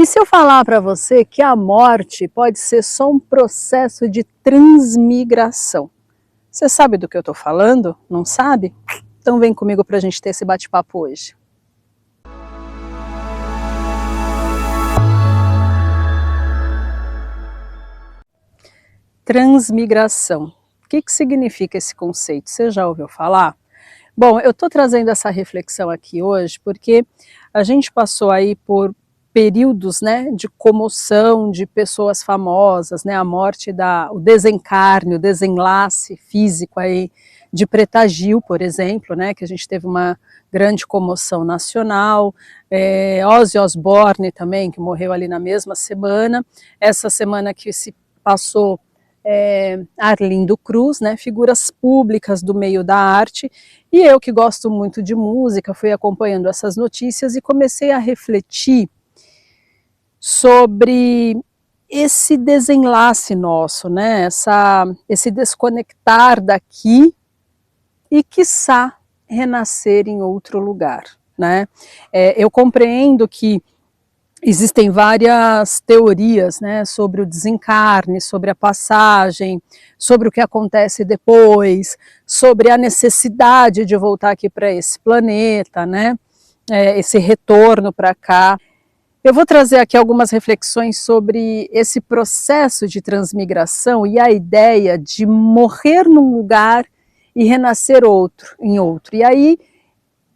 E se eu falar para você que a morte pode ser só um processo de transmigração? Você sabe do que eu estou falando? Não sabe? Então vem comigo para a gente ter esse bate-papo hoje. Transmigração. O que significa esse conceito? Você já ouviu falar? Bom, eu estou trazendo essa reflexão aqui hoje porque a gente passou aí por períodos, né, de comoção de pessoas famosas, né, a morte, o desencarne, o desenlace físico aí de Preta Gil, por exemplo, né, que a gente teve uma grande comoção nacional, Ozzy Osbourne também, que morreu ali na mesma semana, essa semana que se passou Arlindo Cruz, né, figuras públicas do meio da arte, e eu que gosto muito de música, fui acompanhando essas notícias e comecei a refletir sobre esse desenlace nosso, né, esse desconectar daqui e, quiçá, renascer em outro lugar, né. Eu compreendo que existem várias teorias, né, sobre o desencarne, sobre a passagem, sobre o que acontece depois, sobre a necessidade de voltar aqui para esse planeta, né, esse retorno para cá. Eu vou trazer aqui algumas reflexões sobre esse processo de transmigração e a ideia de morrer num lugar e renascer em outro. E aí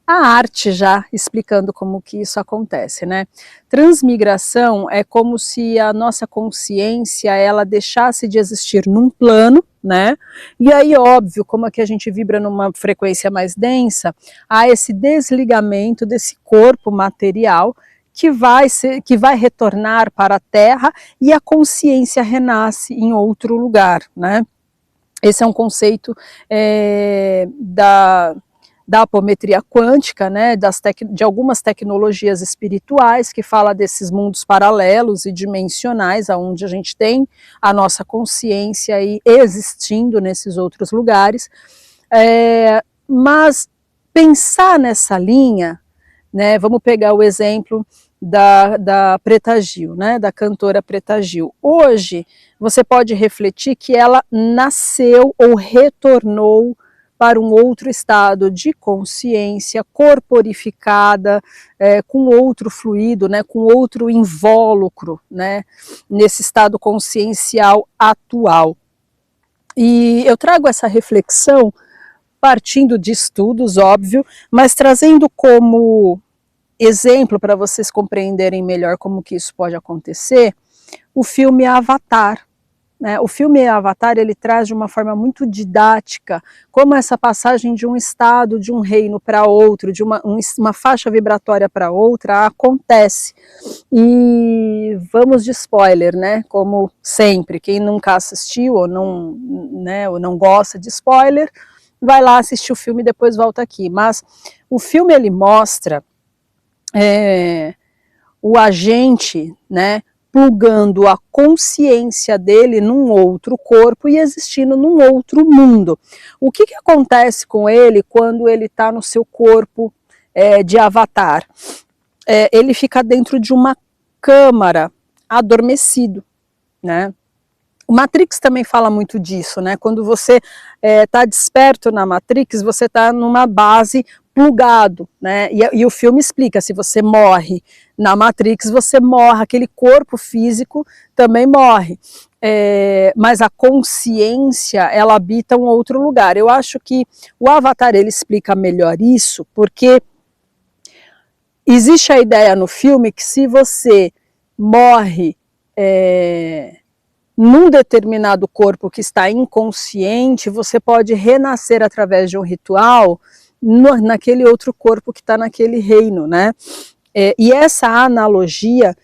a arte já explicando como que isso acontece, né? Transmigração é como se a nossa consciência ela deixasse de existir num plano, né? E aí, óbvio, como é que a gente vibra numa frequência mais densa, há esse desligamento desse corpo material que vai retornar para a Terra e a consciência renasce em outro lugar, né? Esse é um conceito da apometria quântica, né, de algumas tecnologias espirituais que fala desses mundos paralelos e dimensionais, onde a gente tem a nossa consciência aí existindo nesses outros lugares, mas pensar nessa linha, né, vamos pegar o exemplo da Preta Gil, né, da cantora Preta Gil. Hoje você pode refletir que ela nasceu ou retornou para um outro estado de consciência, corporificada, com outro fluido, né, com outro invólucro, né, nesse estado consciencial atual. E eu trago essa reflexão partindo de estudos, óbvio, mas trazendo como exemplo para vocês compreenderem melhor como que isso pode acontecer, o filme Avatar. O filme Avatar ele traz de uma forma muito didática como essa passagem de um estado, de um reino para outro, de uma faixa vibratória para outra acontece. E vamos de spoiler, né? Como sempre, quem nunca assistiu ou não gosta de spoiler, vai lá assistir o filme e depois volta aqui. Mas o filme ele mostra o agente, né, plugando a consciência dele num outro corpo e existindo num outro mundo. O que acontece com ele quando ele está no seu corpo de avatar? Ele fica dentro de uma câmara, adormecido, né? O Matrix também fala muito disso, né? Quando você está desperto na Matrix, você está numa base plugado, né? E o filme explica, se você morre na Matrix, você morre, aquele corpo físico também morre. Mas a consciência, ela habita um outro lugar. Eu acho que o Avatar, ele explica melhor isso, porque existe a ideia no filme que se você morre num determinado corpo que está inconsciente, você pode renascer através de um ritual naquele outro corpo que está naquele reino, né? E essa analogia,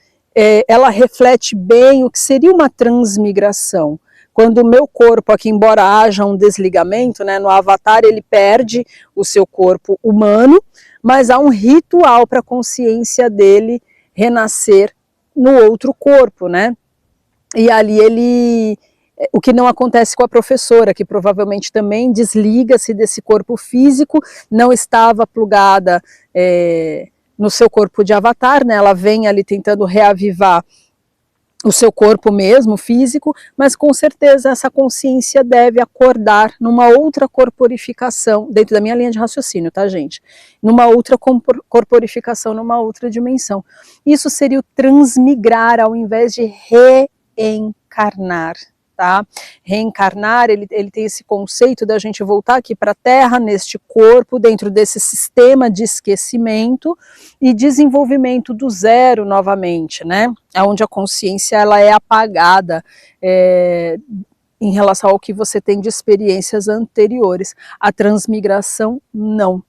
ela reflete bem o que seria uma transmigração. Quando o meu corpo aqui, embora haja um desligamento, né, no Avatar ele perde o seu corpo humano, mas há um ritual para a consciência dele renascer no outro corpo, né? E ali o que não acontece com a professora, que provavelmente também desliga-se desse corpo físico, não estava plugada no seu corpo de avatar, né? Ela vem ali tentando reavivar o seu corpo mesmo, físico, mas com certeza essa consciência deve acordar numa outra corporificação, dentro da minha linha de raciocínio, tá, gente? Numa outra corporificação, numa outra dimensão. Isso seria o transmigrar ao invés de reencarnar. Tá? Reencarnar, ele tem esse conceito da gente voltar aqui para a Terra, neste corpo, dentro desse sistema de esquecimento e desenvolvimento do zero novamente, né? Onde a consciência ela é apagada em relação ao que você tem de experiências anteriores. A transmigração, não.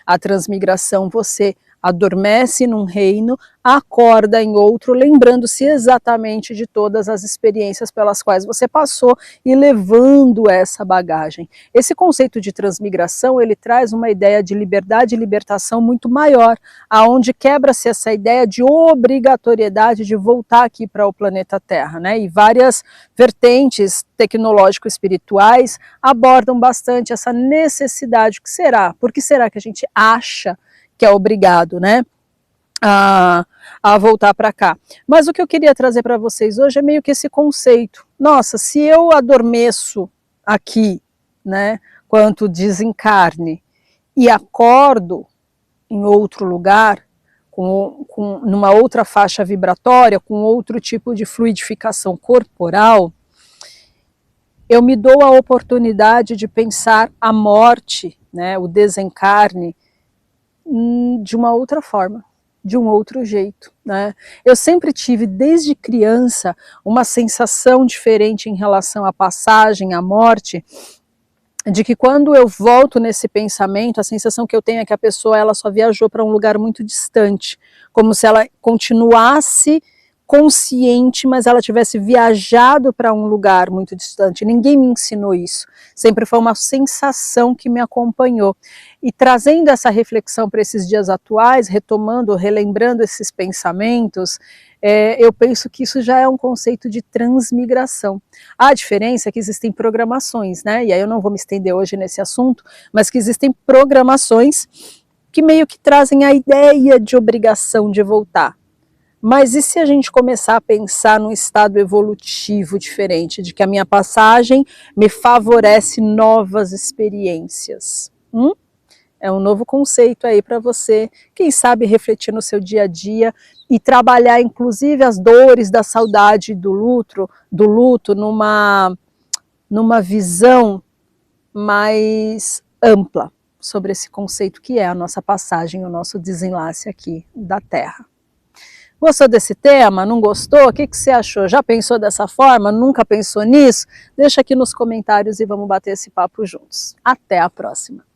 A transmigração, você adormece num reino, acorda em outro, lembrando-se exatamente de todas as experiências pelas quais você passou e levando essa bagagem. Esse conceito de transmigração, ele traz uma ideia de liberdade e libertação muito maior, aonde quebra-se essa ideia de obrigatoriedade de voltar aqui para o planeta Terra, né? E várias vertentes tecnológico-espirituais abordam bastante essa necessidade. O que será? Por que será que a gente acha que é obrigado, né, a voltar para cá? Mas o que eu queria trazer para vocês hoje é meio que esse conceito. Nossa, se eu adormeço aqui, né, quanto desencarne, e acordo em outro lugar, numa outra faixa vibratória, com outro tipo de fluidificação corporal, eu me dou a oportunidade de pensar a morte, né, o desencarne, de uma outra forma, de um outro jeito, né? Eu sempre tive, desde criança, uma sensação diferente em relação à passagem, à morte, de que quando eu volto nesse pensamento, a sensação que eu tenho é que a pessoa ela só viajou para um lugar muito distante, como se ela continuasse consciente, mas ela tivesse viajado para um lugar muito distante. Ninguém me ensinou isso. Sempre foi uma sensação que me acompanhou. E trazendo essa reflexão para esses dias atuais, retomando, relembrando esses pensamentos, eu penso que isso já é um conceito de transmigração. A diferença é que existem programações, né? E aí eu não vou me estender hoje nesse assunto, mas que existem programações que meio que trazem a ideia de obrigação de voltar. Mas e se a gente começar a pensar num estado evolutivo diferente, de que a minha passagem me favorece novas experiências? É um novo conceito aí para você, quem sabe refletir no seu dia a dia e trabalhar inclusive as dores da saudade do luto numa visão mais ampla sobre esse conceito que é a nossa passagem, o nosso desenlace aqui da Terra. Gostou desse tema? Não gostou? O que você achou? Já pensou dessa forma? Nunca pensou nisso? Deixa aqui nos comentários e vamos bater esse papo juntos. Até a próxima!